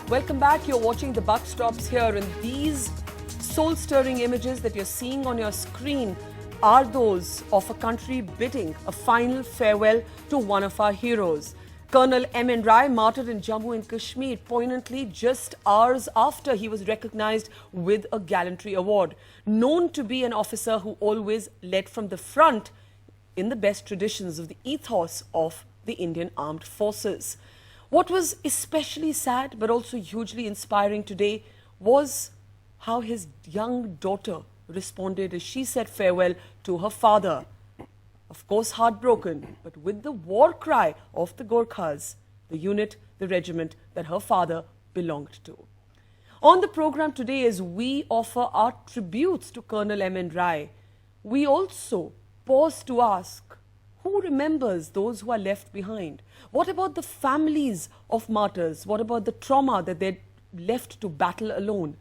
Welcome back. You're watching The Buck Stops Here, and these soul-stirring images that you're seeing on your screen are those of a country bidding a final farewell to one of our heroes. Colonel MN Rai, martyred in Jammu and Kashmir, poignantly just hours after he was recognized with a gallantry award. Known to be an officer who always led from the front in the best traditions of the ethos of the Indian Armed Forces. What was especially sad but also hugely inspiring today was how his young daughter responded as she said farewell to her father. Of course, heartbroken, but with the war cry of the Gorkhas, the unit, the regiment that her father belonged to. On the program today, as we offer our tributes to Colonel MN Rai, we also pause to ask, who remembers those who are left behind? What about the families of martyrs? What about the trauma that they're left to battle alone?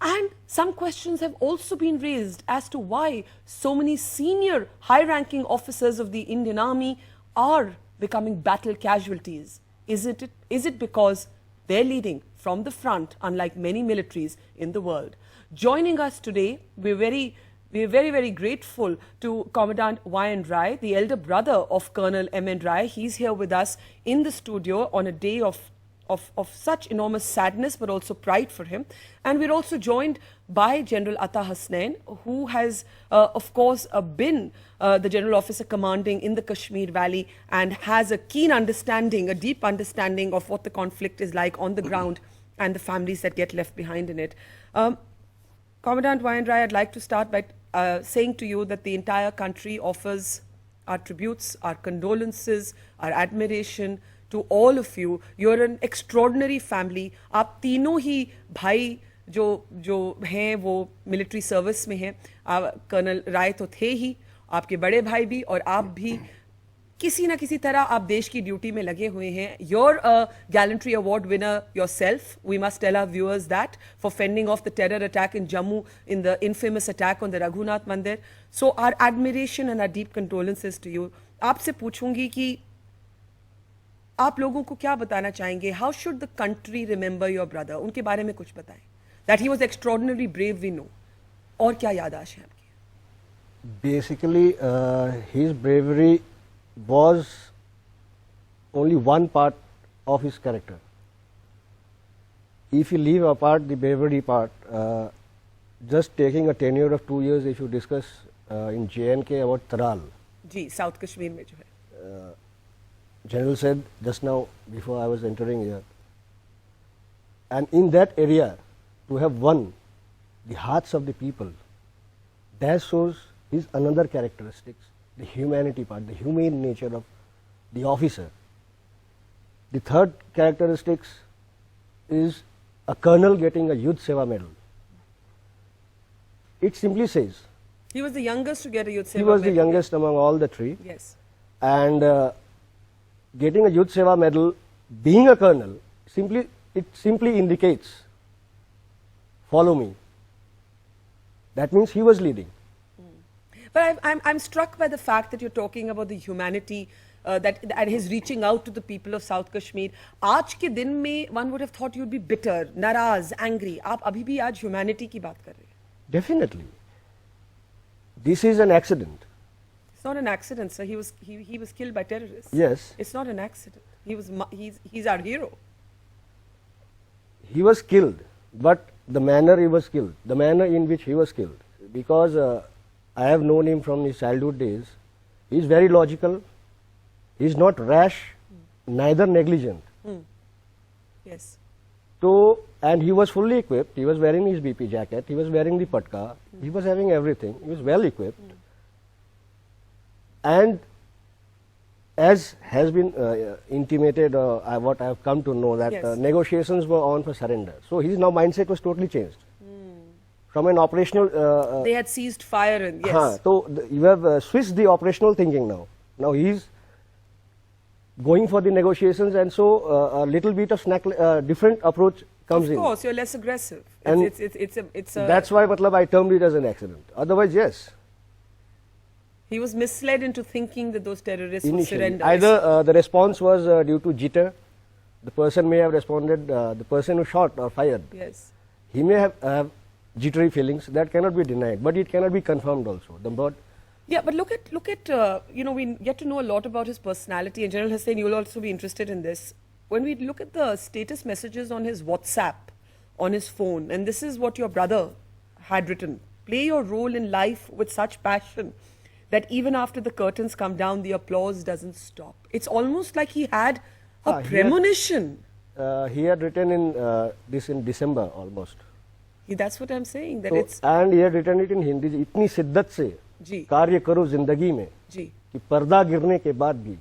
And some questions have also been raised as to why so many senior high-ranking officers of the Indian Army are becoming battle casualties. Is it because they're leading from the front, unlike many militaries in the world? Joining us today, we're very, very grateful to Commandant YN Rai, the elder brother of Colonel MN Rai. He's here with us in the studio on a day of such enormous sadness but also pride for him. And we're also joined by General Hasnain, who has, of course, been the General Officer commanding in the Kashmir Valley and has a keen understanding, a deep understanding of what the conflict is like on the ground and the families that get left behind in it. Commandant YN Rai, I'd like to start by saying to you that the entire country offers our tributes, our condolences, our admiration to all of you. You're an extraordinary family. आप तीनों ही भाई जो हैं वो military service में हैं. Colonel राय तो थे ही, आपके बड़े भाई भी और आप भी किसी ना किसी तरह आप देश की ड्यूटी में लगे हुए हैं. You're a gallantry award winner yourself. We must tell our viewers that for fending off the terror attack in Jammu, in the infamous attack on the Raghunath Mandir. So our admiration and our deep condolences to you. आपसे पूछूंगी कि आप लोगों को क्या बताना चाहेंगे? How should the country remember your brother? उनके बारे में कुछ बताएं. That he was extraordinarily brave, we know. और क्या याददाश्त है आपकी? Basically, his bravery was only one part of his character. If you leave apart the bravery part, just taking a tenure of 2 years, if you discuss in JNK about Tral. Ji, South Kashmir में जो है. General said just now before I was entering here, and in that area to have won the hearts of the people, that shows his another characteristics, the humanity part, the humane nature of the officer. The third characteristics is a colonel getting a Youth Seva medal. It simply says he was the youngest to get a Youth Seva medal. He was medal. The youngest among all the three. Yes. And getting a Youth Seva medal, being a colonel, it simply indicates, follow me. That means he was leading. But I'm struck by the fact that you're talking about the humanity that his reaching out to the people of South Kashmir. आज के दिन में one would have thought you'd be bitter, नाराज, angry. आप अभी भी आज humanity की बात कर रहे हैं. Definitely. This is an accident. It's not an accident, sir. He was killed by terrorists. Yes. It's not an accident. He's our hero. He was killed, but the manner he was killed, the manner in which he was killed, because I have known him from his childhood days. He is very logical. He is not rash, neither negligent. Yes. So, and he was fully equipped. He was wearing his BP jacket. He was wearing the patka. He was having everything. He was well equipped. And as has been intimated, what I have come to know, that yes. Negotiations were on for surrender. So his now mindset was totally changed. From an operational... they had ceased fire and yes. So you have switched the operational thinking now. Now he is going for the negotiations, and so a little bit of different approach comes in. Of course, you're less aggressive. And it's a that's why I termed it as an accident. Otherwise, yes. He was misled into thinking that those terrorists would surrender. Either the response was due to jitter, the person may have responded, the person who shot or fired, Yes. he may have jittery feelings that cannot be denied, but it cannot be confirmed also. The bird, Yeah, but look at we get to know a lot about his personality, and General Hasnain, you'll also be interested in this. When we look at the status messages on his WhatsApp, on his phone, and this is what your brother had written: play your role in life with such passion that even after the curtains come down, the applause doesn't stop. It's almost like he had a premonition. he had written in this in December almost. That's what I'm saying. That So, it's and he had written it in Hindi. इतनी शिद्दत से जी कार्य करो जिंदगी में जी कि पर्दा गिरने के बाद भी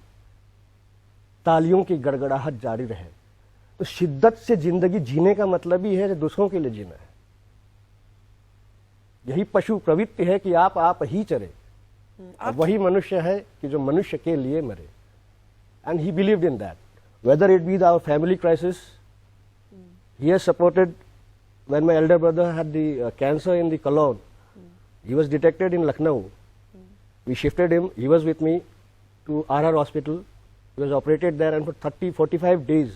तालियों की गड़गड़ाहट जारी रहे. तो शिद्दत से जिंदगी जीने का मतलब ही है दूसरों के लिए जीना है. यही पशु प्रवृत्ति है कि आप ही चरे, और वही मनुष्य है कि जो मनुष्य के लिए मरे. And he believed in that. Whether it be our family crisis, he has supported. When my elder brother had the cancer in the colon, he was detected in Lucknow. We shifted him. He was with me to RR hospital. He was operated there, and for 30-45 days,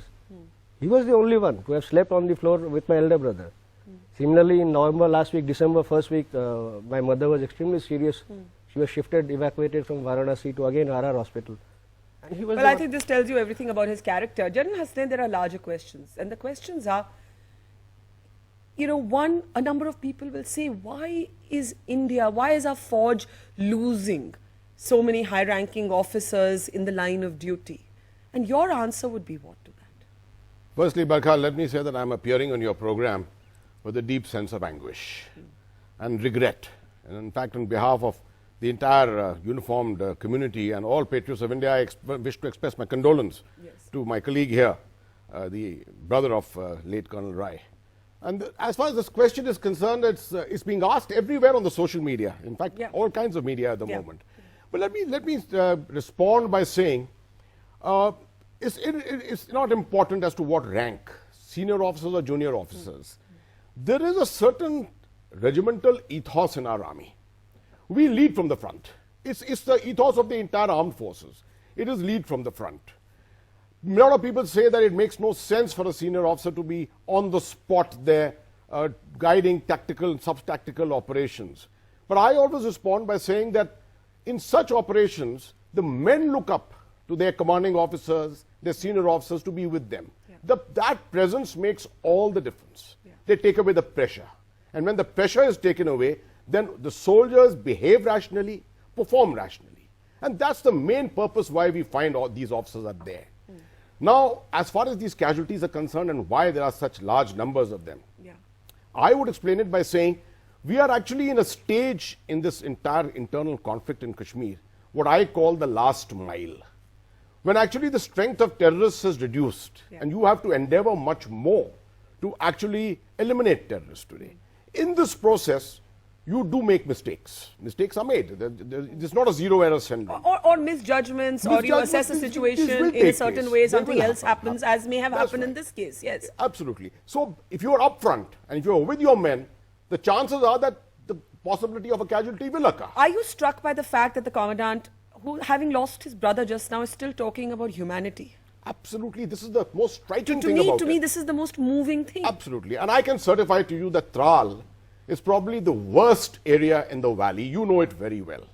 he was the only one to have slept on the floor with my elder brother. Similarly, in November last week, December first week, my mother was extremely serious. She was shifted, evacuated from Varanasi to again RR hospital. And he was well, I think this tells you everything about his character. General Hasnain, there are larger questions, and the questions are, a number of people will say, why is our Fauj losing so many high-ranking officers in the line of duty? And your answer would be what to that? Firstly, Barkha, let me say that I'm appearing on your program with a deep sense of anguish and regret. And in fact, on behalf of the entire uniformed community and all patriots of India, I wish to express my condolence to my colleague here, the brother of late Colonel Rai. And as far as this question is concerned, it's being asked everywhere on the social media. In fact, all kinds of media at the moment. But let me respond by saying, it's not important as to what rank, senior officers or junior officers. There is a certain regimental ethos in our army. We lead from the front. It's the ethos of the entire armed forces. It is lead from the front. A lot of people say that it makes no sense for a senior officer to be on the spot there, guiding tactical and sub-tactical operations. But I always respond by saying that in such operations, the men look up to their commanding officers, their senior officers to be with them. That presence makes all the difference. They take away the pressure. And when the pressure is taken away, then the soldiers behave rationally, perform rationally. And that's the main purpose why we find all these officers are there. Now, as far as these casualties are concerned and why there are such large numbers of them, I would explain it by saying we are actually in a stage in this entire internal conflict in Kashmir, what I call the last mile, when actually the strength of terrorists is reduced and you have to endeavor much more to actually eliminate terrorists today. In this process, you do make mistakes. Mistakes are made. It's not a zero-error syndrome. Or misjudgments, or you assess a situation in a certain way, something else happens, as may have happened in this case. Yes. Absolutely. So, if you are up front and if you are with your men, the chances are that the possibility of a casualty will occur. Are you struck by the fact that the Commandant, who having lost his brother just now, is still talking about humanity? Absolutely. This is the most striking thing about it. To me, this is the most moving thing. Absolutely. And I can certify to you that Tral is probably the worst area in the valley. You know it very well.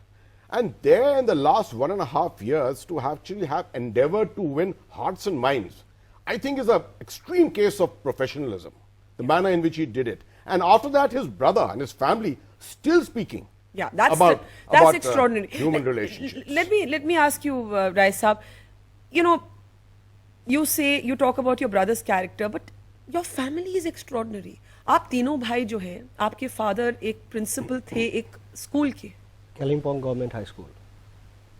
And there in the last 1.5 years to actually have endeavored to win hearts and minds, I think is an extreme case of professionalism, the manner in which he did it. And after that, his brother and his family still speaking that's extraordinary. Human relationships. Let me ask you, Rai Saab, you talk about your brother's character, but your family is extraordinary. आप तीनों भाई जो हैं, आपके father एक principal थे एक school के, Kalimpong Government High School.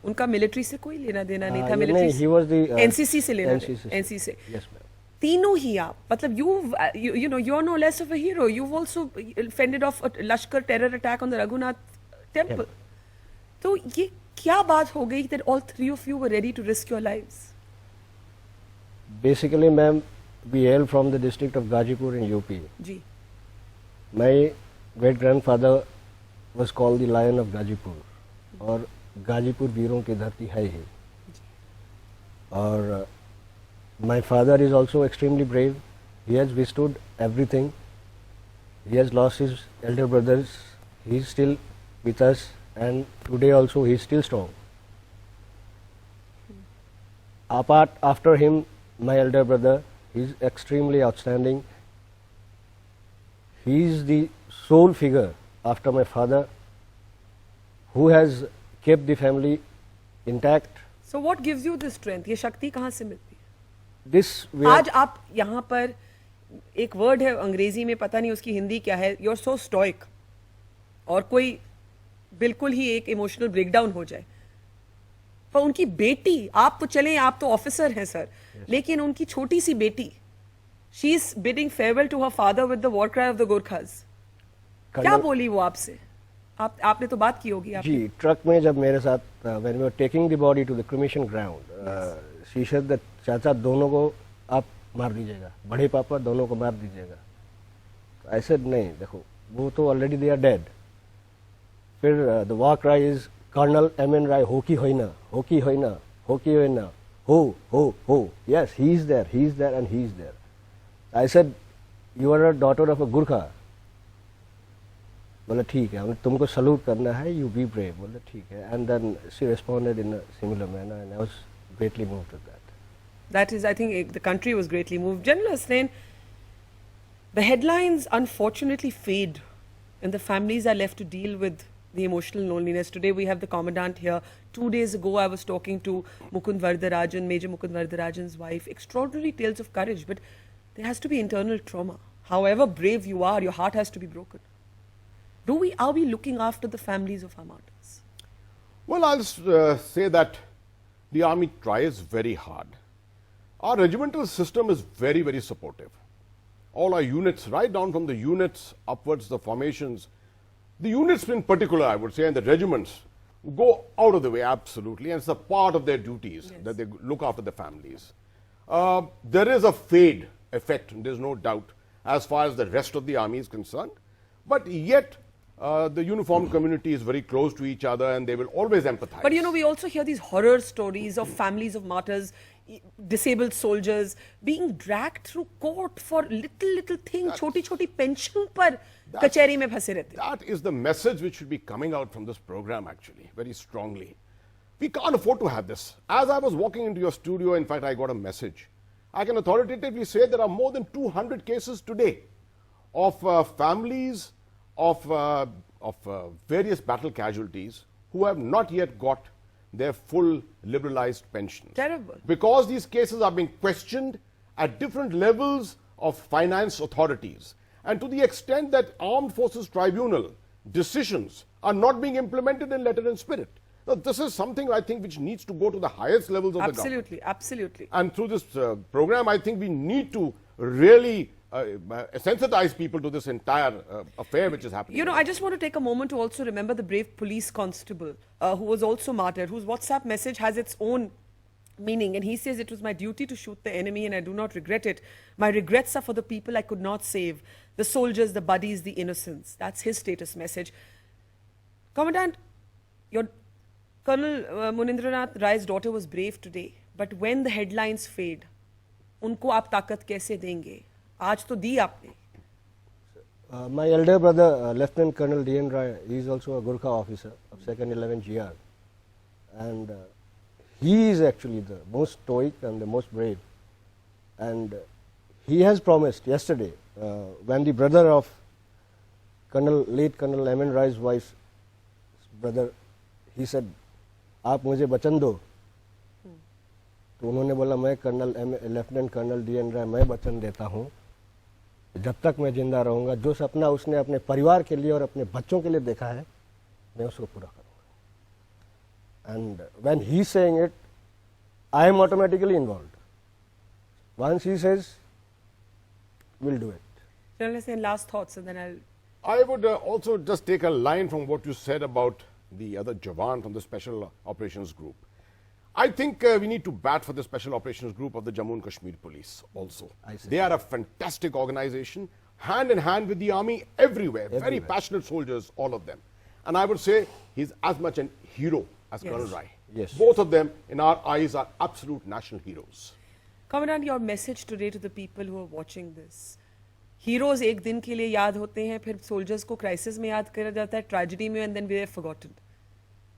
उनका मिलिट्री से कोई लेना देना नहीं था. Military he was the NCC से लेना एनसीसी से. Yes, ma'am. तीनों ही आप, मतलब you are no less of a hero. You've also fended off a Lashkar terror attack on the Raghunath Temple. तो ये क्या बात हो गई that all three of you were ready to risk your lives? Basically, ma'am, we hail from the district of Gazipur in UP. Ji. My great-grandfather was called the Lion of Gazipur, और गाजीपुर वीरों की धरती है ही. और My father is also extremely brave. He has withstood everything. He has lost his elder brothers. He is still with us, and today also he is still strong. Apart after him, my elder brother, he is extremely outstanding. He is the sole figure after my father who has kept the family intact. So what gives you this strength? ये शक्ति कहाँ से मिलती है? This we are, आज आप यहाँ पर एक वर्ड है अंग्रेजी में, पता नहीं उसकी हिंदी क्या है, यू आर सो स्टोइक, और कोई बिल्कुल ही एक इमोशनल ब्रेकडाउन हो जाए, पर उनकी बेटी, आप तो चलें, आप तो ऑफिसर हैं सर, लेकिन उनकी छोटी सी बेटी, she is bidding farewell to her father with the war cry of the Gorkhas. क्या बोली वो आपसे? आपने तो बात की होगी. जी, ट्रक में जब मेरे साथ when we were taking the body to the cremation ground, she said that चाचा दोनों को आप मार दीजिएगा, बड़े पापा दोनों को मार दीजिएगा. आई सेड नहीं, देखो वो तो ऑलरेडी दे आर डेड. फिर the war cry is colonel MN Rai, होकी होइना, होकी होइना, होकी होइना, हो. Yes, he is there and he is there. I said, you are a daughter of a Gurkha. बोला ठीक है, हमें तुमको सल्यूट करना है, you be brave. बोला ठीक है. And then she responded in a similar manner, and I was greatly moved with that. That is, I think the country was greatly moved. General Hasnain, the headlines unfortunately fade and the families are left to deal with the emotional loneliness. Today we have the Commandant here. 2 days ago I was talking to Mukund Varadarajan, Major Mukund Varadarajan's wife. Extraordinary tales of courage, but there has to be internal trauma. However brave you are, your heart has to be broken. Are we looking after the families of our martyrs? Well, I'll say that the army tries very hard. Our regimental system is very, very supportive. All our units, right down from the units upwards, the formations, the units in particular, I would say, and the regiments go out of the way, absolutely, and it's a part of their duties that they look after the families. There is a fade effect, there's no doubt, as far as the rest of the army is concerned, but yet the uniformed community is very close to each other and they will always empathize. But you know, we also hear these horror stories of families of martyrs, disabled soldiers being dragged through court for little thing, choti pension par kacheri mein phase rehte. That is the message which should be coming out from this program, actually, very strongly. We can't afford to have this. As I was walking into your studio, in fact, I got a message. I can authoritatively say there are more than 200 cases today of families of various battle casualties who have not yet got their full liberalized pensions. Terrible. Because these cases are being questioned at different levels of finance authorities. And to the extent that Armed Forces Tribunal decisions are not being implemented in letter and spirit. Now, this is something I think which needs to go to the highest levels of the government. Absolutely. And through this program, I think we need to really sensitize people to this entire affair which is happening. You know, I just want to take a moment to also remember the brave police constable who was also martyred, whose WhatsApp message has its own meaning. And he says, it was my duty to shoot the enemy and I do not regret it. My regrets are for the people I could not save, the soldiers, the buddies, the innocents. That's his status message. Commandant, your Colonel Raghunath Rai's daughter was brave today. But when the headlines fade, उनको आप ताकत कैसे देंगे? आज तो दी आपने. My elder brother, Lieutenant Colonel YN Rai, he is also a Gurkha officer of 2nd 11 GR. And he is actually the most stoic and the most brave. And he has promised yesterday, when the brother of late Colonel MN Rai's wife's brother, he said, आप मुझे वचन दो. तो उन्होंने बोला, मैं lieutenant colonel YN Rai, मैं वचन देता हूँ, जब तक मैं जिंदा रहूंगा, जो सपना उसने अपने परिवार के लिए और अपने बच्चों के लिए देखा है, मैं उसको पूरा करूंगा. And when he is saying it, I am automatically involved. Once he says, we'll do it. General Hasnain, last thoughts and then I would also just take a line from what you said about the other Jawan from the Special Operations Group. I think we need to bat for the Special Operations Group of the Jammu and Kashmir Police also. They are a fantastic organization, hand in hand with the army everywhere. Very passionate soldiers, all of them. And I would say he's as much a hero as Colonel Rai. Yes. Both of them, in our eyes, are absolute national heroes. Commandant, your message today to the people who are watching this. Heroes एक दिन के लिए याद होते हैं, फिर soldiers को crisis में याद करा जाता है, tragedy में, and then we are forgotten.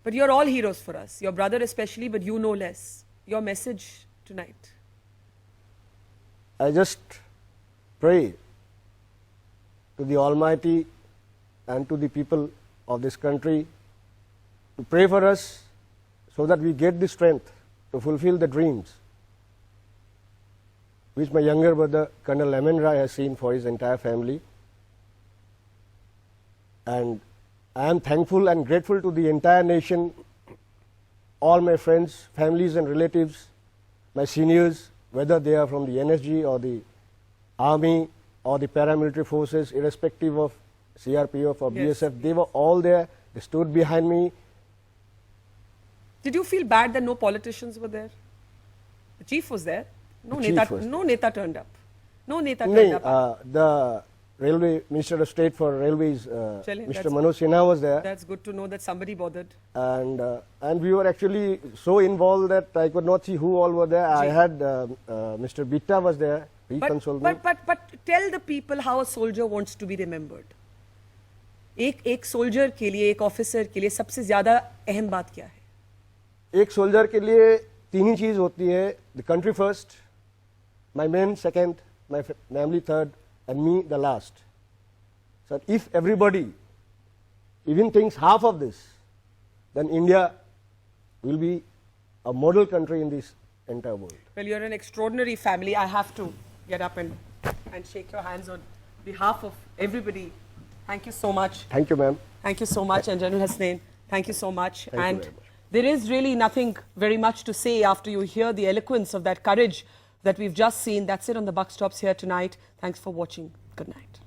But you're all heroes for us. Your brother especially, but you no less. Your message tonight. I just pray to the Almighty and to the people of this country to pray for us so that we get the strength to fulfill the dreams which my younger brother Colonel MN Rai has seen for his entire family. And I am thankful and grateful to the entire nation, all my friends, families and relatives, my seniors, whether they are from the NSG or the army or the paramilitary forces, irrespective of CRPF or Yes. BSF, they were all there, they stood behind me. Did you feel bad that no politicians were there? The chief was there. No Chief neta, was no neta turned up. No neta turned No, up. the Railway Minister of State for Railways, Chale, Mr. that's Manoj Sinha was there, That's good to know that somebody bothered. and we were actually so involved that I could not see who all were there. I had Mr. Bitta was there. He consoled me. But tell the people how a soldier wants to be remembered. एक soldier के लिए, एक officer के लिए सबसे ज्यादा अहम बात क्या है? एक सोल्जर के लिए तीन ही चीज होती है: the country first, my men second, my family third, and me the last. So if everybody even thinks half of this, then India will be a model country in this entire world. Well, you're an extraordinary family. I have to get up and shake your hands on behalf of everybody. Thank you so much. Thank you, ma'am. Thank you so much. And General Hasnain, thank you so much. Thank you and very much. there is really nothing very much to say after you hear the eloquence of that courage that we've just seen. That's it on the buck stops here tonight. Thanks for watching. Good night.